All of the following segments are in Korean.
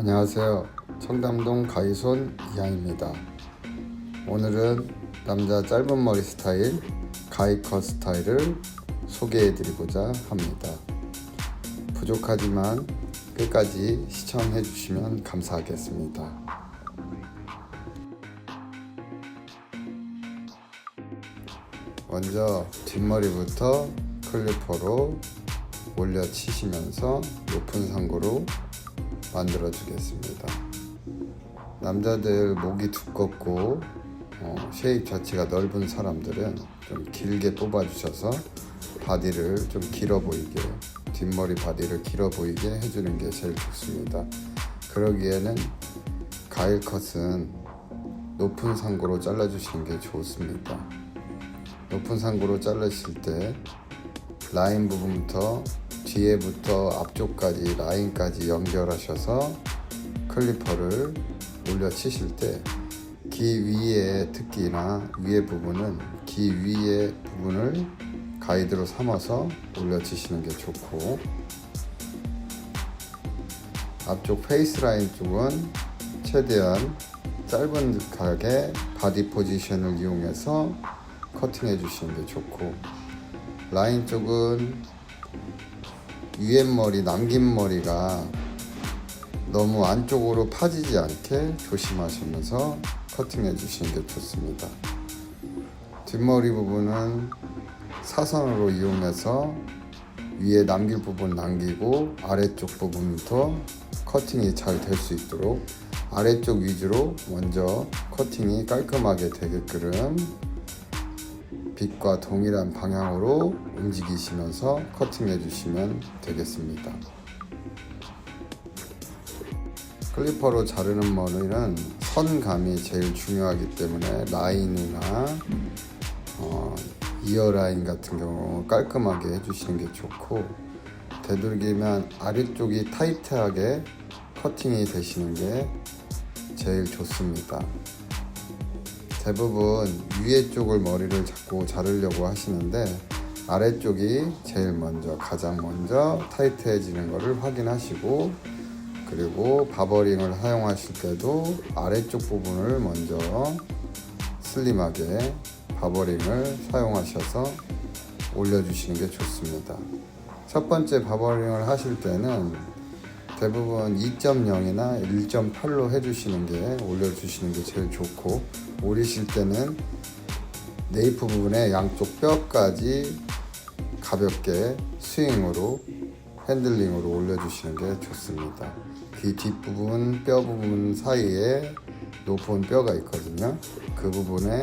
안녕하세요. 청담동 가이손 이하입니다. 오늘은 남자 짧은 머리 스타일 가이컷 스타일을 소개해 드리고자 합니다. 부족하지만 끝까지 시청해 주시면 감사하겠습니다. 먼저 뒷머리부터 클리퍼로 올려 치시면서 높은 상고로 만들어 주겠습니다. 남자들 목이 두껍고 쉐입 자체가 넓은 사람들은 좀 길게 뽑아 주셔서 바디를 좀 길어 보이게, 뒷머리 바디를 길어 보이게 해주는 게 제일 좋습니다. 그러기에는 가일 컷은 높은 상고로 잘라 주시는 게 좋습니다. 높은 상고로 자르실 때 라인 부분부터 뒤에부터 앞쪽까지 라인까지 연결하셔서 클리퍼를 올려 치실 때 귀 위에 특기나 위에 부분은 귀 위에 부분을 가이드로 삼아서 올려 치시는 게 좋고, 앞쪽 페이스 라인 쪽은 최대한 짧은 듯하게 바디 포지션을 이용해서 커팅해 주시는 게 좋고, 라인 쪽은 위에 머리, 남긴 머리가 너무 안쪽으로 파지지 않게 조심하시면서 커팅해 주시는 게 좋습니다. 뒷머리 부분은 사선으로 이용해서 위에 남길 부분 남기고 아래쪽 부분부터 커팅이 잘 될 수 있도록 아래쪽 위주로 먼저 커팅이 깔끔하게 되게끔 빛과 동일한 방향으로 움직이시면서 커팅해 주시면 되겠습니다. 클리퍼로 자르는 머리는 선감이 제일 중요하기 때문에 라인이나 이어 라인 같은 경우 깔끔하게 해주시는 게 좋고, 되도록이면 아래쪽이 타이트하게 커팅이 되시는 게 제일 좋습니다. 대부분 위에 쪽을 머리를 자꾸 자르려고 하시는데 아래쪽이 제일 먼저, 가장 먼저 타이트해지는 것을 확인하시고, 그리고 바버링을 사용하실 때도 아래쪽 부분을 먼저 슬림하게 바버링을 사용하셔서 올려주시는 게 좋습니다. 첫 번째 바버링을 하실 때는 대부분 2.0이나 1.8로 해주시는 게, 올려주시는 게 제일 좋고, 오리실 때는 네이프 부분에 양쪽 뼈까지 가볍게 스윙으로, 핸들링으로 올려주시는 게 좋습니다. 귀 뒷부분, 뼈 부분 사이에 높은 뼈가 있거든요. 그 부분에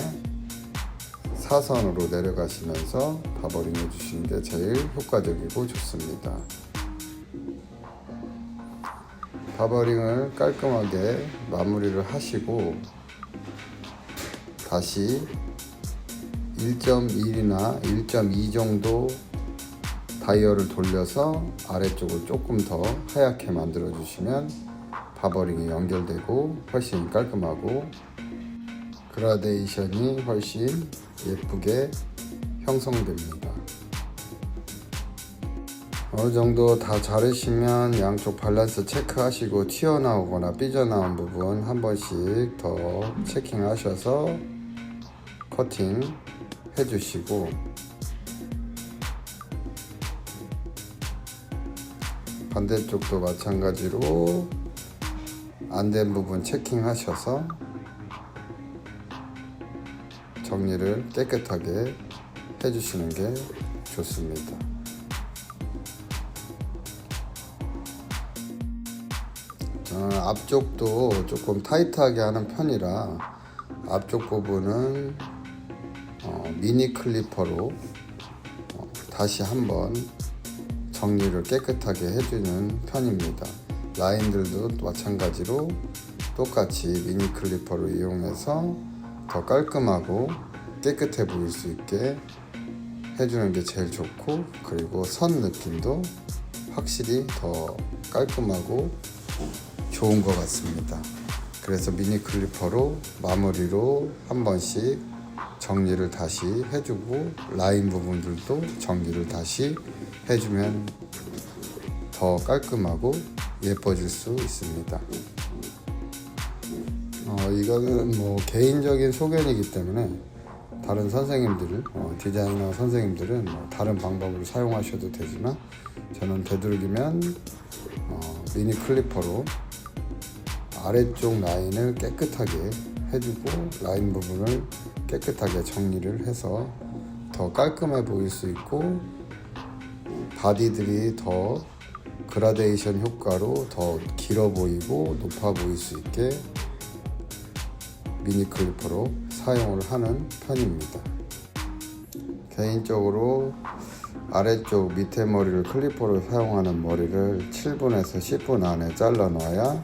사선으로 내려가시면서 바버링 해주시는 게 제일 효과적이고 좋습니다. 바버링을 깔끔하게 마무리를 하시고 다시 1.1이나 1.2 정도 다이얼을 돌려서 아래쪽을 조금 더 하얗게 만들어 주시면 바버링이 연결되고 훨씬 깔끔하고 그라데이션이 훨씬 예쁘게 형성됩니다. 어느 정도 다 자르시면 양쪽 밸런스 체크하시고 튀어나오거나 삐져나온 부분 한 번씩 더 체킹하셔서 커팅 해주시고, 반대쪽도 마찬가지로 안 된 부분 체킹하셔서 정리를 깨끗하게 해주시는 게 좋습니다. 저는 앞쪽도 조금 타이트하게 하는 편이라 앞쪽 부분은 미니 클리퍼로 다시 한번 정리를 깨끗하게 해주는 편입니다. 라인들도 마찬가지로 똑같이 미니 클리퍼로 이용해서 더 깔끔하고 깨끗해 보일 수 있게 해주는 게 제일 좋고, 그리고 선 느낌도 확실히 더 깔끔하고 좋은 것 같습니다. 그래서 미니 클리퍼로 마무리로 한 번씩 정리를 다시 해주고, 라인 부분들도 정리를 다시 해주면 더 깔끔하고 예뻐질 수 있습니다. 이거는 뭐 개인적인 소견이기 때문에 다른 선생님들, 디자이너 선생님들은 뭐 다른 방법으로 사용하셔도 되지만 저는 되도록이면 미니 클리퍼로 아래쪽 라인을 깨끗하게 해주고 라인 부분을 깨끗하게 정리를 해서 더 깔끔해 보일 수 있고 바디들이 더 그라데이션 효과로 더 길어 보이고 높아 보일 수 있게 미니 클리퍼로 사용을 하는 편입니다. 개인적으로 아래쪽 밑에 머리를 클리퍼로 사용하는 머리를 7분에서 10분 안에 잘라 놔야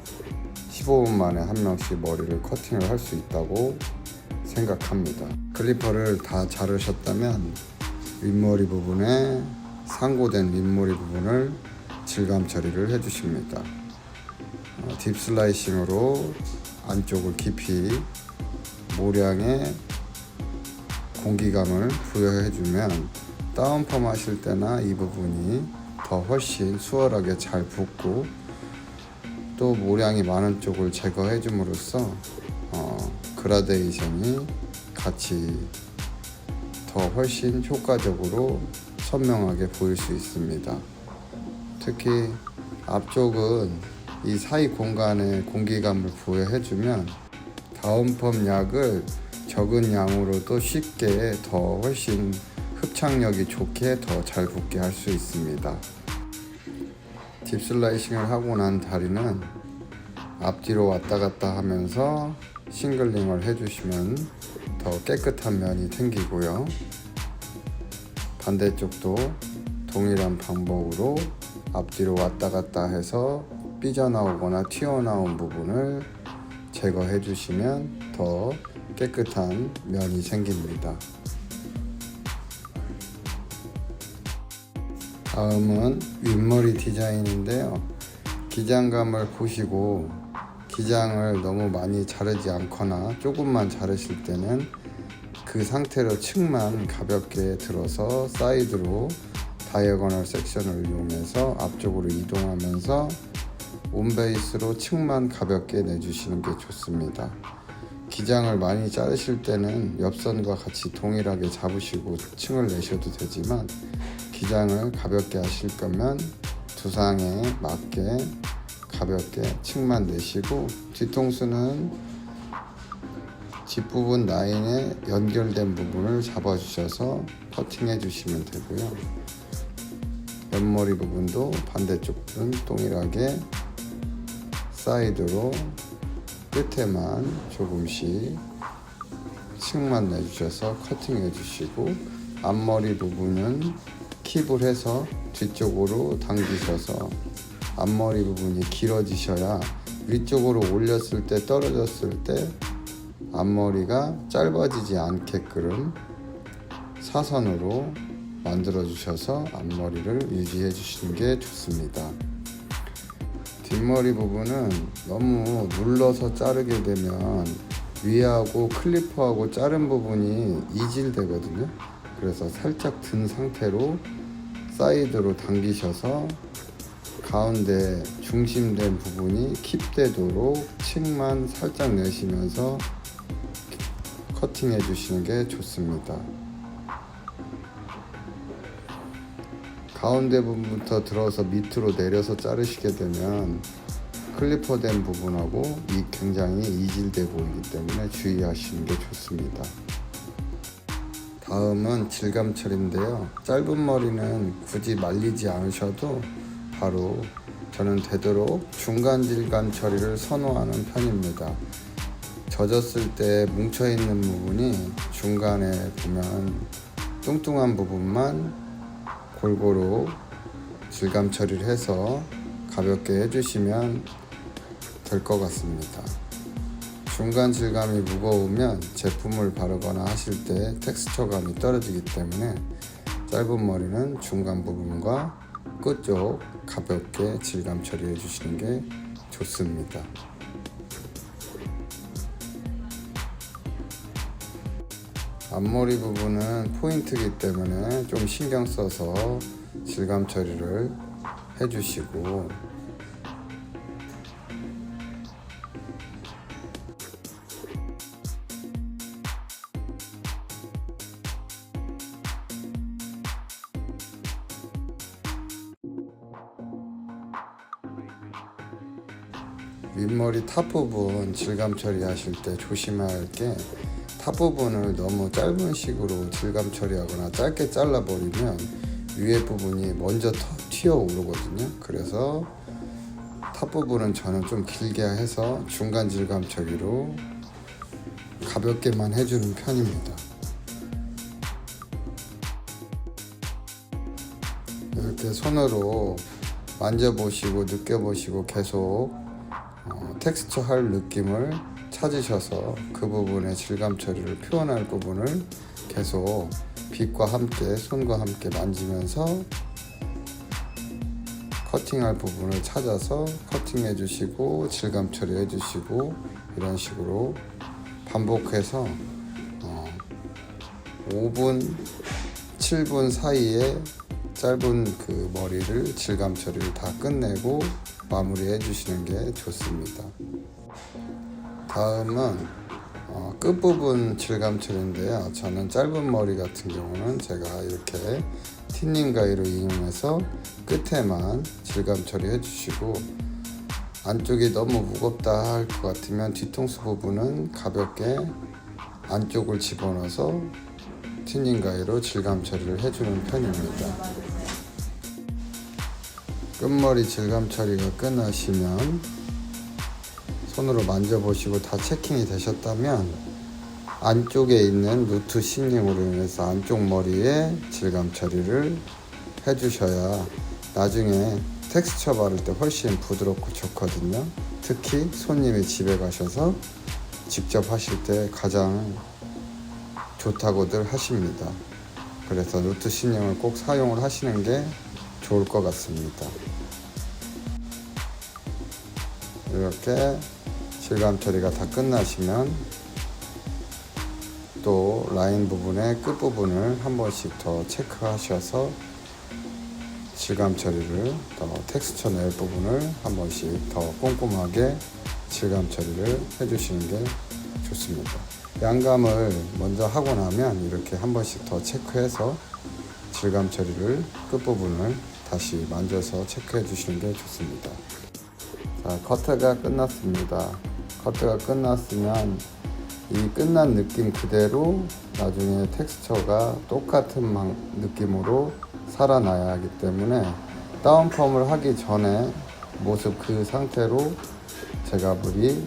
15분 만에 한 명씩 머리를 커팅을 할 수 있다고 생각합니다. 클리퍼를 다 자르셨다면 윗머리 부분에 상고된 윗머리 부분을 질감 처리를 해주십니다. 딥 슬라이싱으로 안쪽을 깊이 모량의 공기감을 부여해주면 다운펌 하실 때나 이 부분이 더 훨씬 수월하게 잘 붙고 또 모량이 많은 쪽을 제거해 줌으로써 그라데이션이 같이 더 훨씬 효과적으로 선명하게 보일 수 있습니다. 특히 앞쪽은 이 사이 공간에 공기감을 부여해주면 다운펌 약을 적은 양으로도 쉽게 더 훨씬 흡착력이 좋게 더 잘 붙게 할 수 있습니다. 딥 슬라이싱을 하고 난 다리는 앞뒤로 왔다 갔다 하면서 싱글링을 해주시면 더 깨끗한 면이 생기고요. 반대쪽도 동일한 방법으로 앞뒤로 왔다 갔다 해서 삐져나오거나 튀어나온 부분을 제거해 주시면 더 깨끗한 면이 생깁니다. 다음은 윗머리 디자인인데요. 기장감을 보시고 기장을 너무 많이 자르지 않거나 조금만 자르실 때는 그 상태로 층만 가볍게 들어서 사이드로 다이어고널 섹션을 이용해서 앞쪽으로 이동하면서 온베이스로 층만 가볍게 내주시는 게 좋습니다. 기장을 많이 자르실 때는 옆선과 같이 동일하게 잡으시고 층을 내셔도 되지만 기장을 가볍게 하실 거면 두상에 맞게 가볍게 층만 내시고 뒤통수는 뒷부분 라인에 연결된 부분을 잡아주셔서 커팅해 주시면 되고요. 옆머리 부분도 반대쪽은 동일하게 사이드로 끝에만 조금씩 층만 내주셔서 커팅해 주시고 앞머리 부분은 킵을 해서 뒤쪽으로 당기셔서 앞머리 부분이 길어지셔야 위쪽으로 올렸을 때 떨어졌을 때 앞머리가 짧아지지 않게끔 사선으로 만들어 주셔서 앞머리를 유지해 주시는 게 좋습니다. 뒷머리 부분은 너무 눌러서 자르게 되면 위하고 클리퍼하고 자른 부분이 이질되거든요. 그래서 살짝 든 상태로 사이드로 당기셔서 가운데 중심된 부분이 킵되도록 층만 살짝 내시면서 커팅해 주시는 게 좋습니다. 가운데 부분부터 들어서 밑으로 내려서 자르시게 되면 클리퍼 된 부분하고 굉장히 이질돼 보이기 때문에 주의하시는 게 좋습니다. 다음은 질감 처리인데요. 짧은 머리는 굳이 말리지 않으셔도 바로 저는 되도록 중간 질감 처리를 선호하는 편입니다. 젖었을 때 뭉쳐있는 부분이 중간에 보면 뚱뚱한 부분만 골고루 질감 처리를 해서 가볍게 해주시면 될 것 같습니다. 중간 질감이 무거우면 제품을 바르거나 하실 때 텍스처감이 떨어지기 때문에 짧은 머리는 중간 부분과 끝쪽 가볍게 질감 처리해 주시는 게 좋습니다. 앞머리 부분은 포인트이기 때문에 좀 신경 써서 질감 처리를 해주시고 윗머리 탑 부분 질감 처리하실 때 조심해야 할 게 탑 부분을 너무 짧은 식으로 질감 처리하거나 짧게 잘라버리면 위에 부분이 먼저 튀어 오르거든요. 그래서 탑 부분은 저는 좀 길게 해서 중간 질감 처리로 가볍게만 해주는 편입니다. 이렇게 손으로 만져보시고 느껴보시고 계속 텍스처 할 느낌을 찾으셔서 그 부분의 질감 처리를 표현할 부분을 계속 빗과 함께 손과 함께 만지면서 커팅할 부분을 찾아서 커팅해 주시고 질감 처리해 주시고 이런 식으로 반복해서 5분, 7분 사이에 짧은 그 머리를 질감 처리를 다 끝내고 마무리해 주시는 게 좋습니다. 다음은 끝부분 질감 처리인데요. 저는 짧은 머리 같은 경우는 제가 이렇게 틴닝 가위로 이용해서 끝에만 질감 처리해 주시고, 안쪽이 너무 무겁다 할 것 같으면 뒤통수 부분은 가볍게 안쪽을 집어넣어서 틴닝 가위로 질감 처리를 해주는 편입니다. 끝머리 질감 처리가 끝나시면 손으로 만져보시고 다 체킹이 되셨다면 안쪽에 있는 루트 싱링으로 인해서 안쪽 머리에 질감 처리를 해주셔야 나중에 텍스처 바를 때 훨씬 부드럽고 좋거든요. 특히 손님이 집에 가셔서 직접 하실 때 가장 좋다고들 하십니다. 그래서 루트 싱링을 꼭 사용을 하시는 게 좋을 것 같습니다. 이렇게 질감 처리가 다 끝나시면 또 라인 부분의 끝부분을 한 번씩 더 체크하셔서 질감 처리를 더 텍스처 낼 부분을 한 번씩 더 꼼꼼하게 질감 처리를 해주시는 게 좋습니다. 양감을 먼저 하고 나면 이렇게 한 번씩 더 체크해서 질감 처리를 끝부분을 다시 만져서 체크해 주시는 게 좋습니다. 자, 커트가 끝났습니다. 커트가 끝났으면 이 끝난 느낌 그대로 나중에 텍스처가 똑같은 느낌으로 살아나야 하기 때문에 다운펌을 하기 전에 모습 그 상태로 제가 미리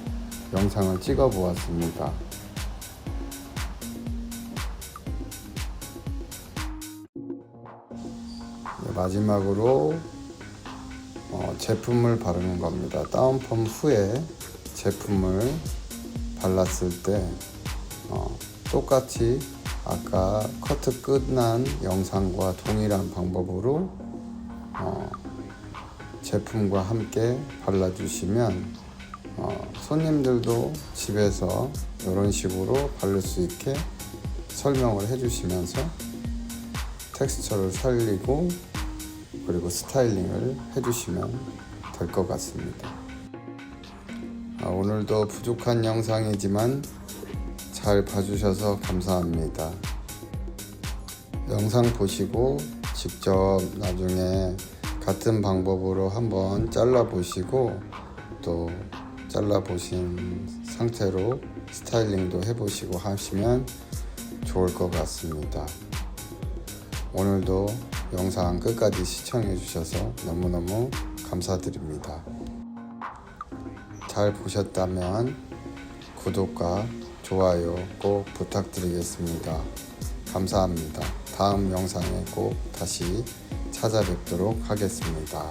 영상을 찍어 보았습니다. 마지막으로 제품을 바르는 겁니다. 다운펌 후에 제품을 발랐을 때 똑같이 아까 커트 끝난 영상과 동일한 방법으로 제품과 함께 발라주시면 손님들도 집에서 이런 식으로 바를 수 있게 설명을 해주시면서 텍스처를 살리고 그리고 스타일링을 해주시면 될 것 같습니다. 오늘도 부족한 영상이지만 잘 봐주셔서 감사합니다. 영상 보시고 직접 나중에 같은 방법으로 한번 잘라보시고 또 잘라보신 상태로 스타일링도 해보시고 하시면 좋을 것 같습니다. 오늘도 영상 끝까지 시청해 주셔서 너무너무 감사드립니다. 잘 보셨다면 구독과 좋아요 꼭 부탁드리겠습니다. 감사합니다. 다음 영상에 꼭 다시 찾아뵙도록 하겠습니다.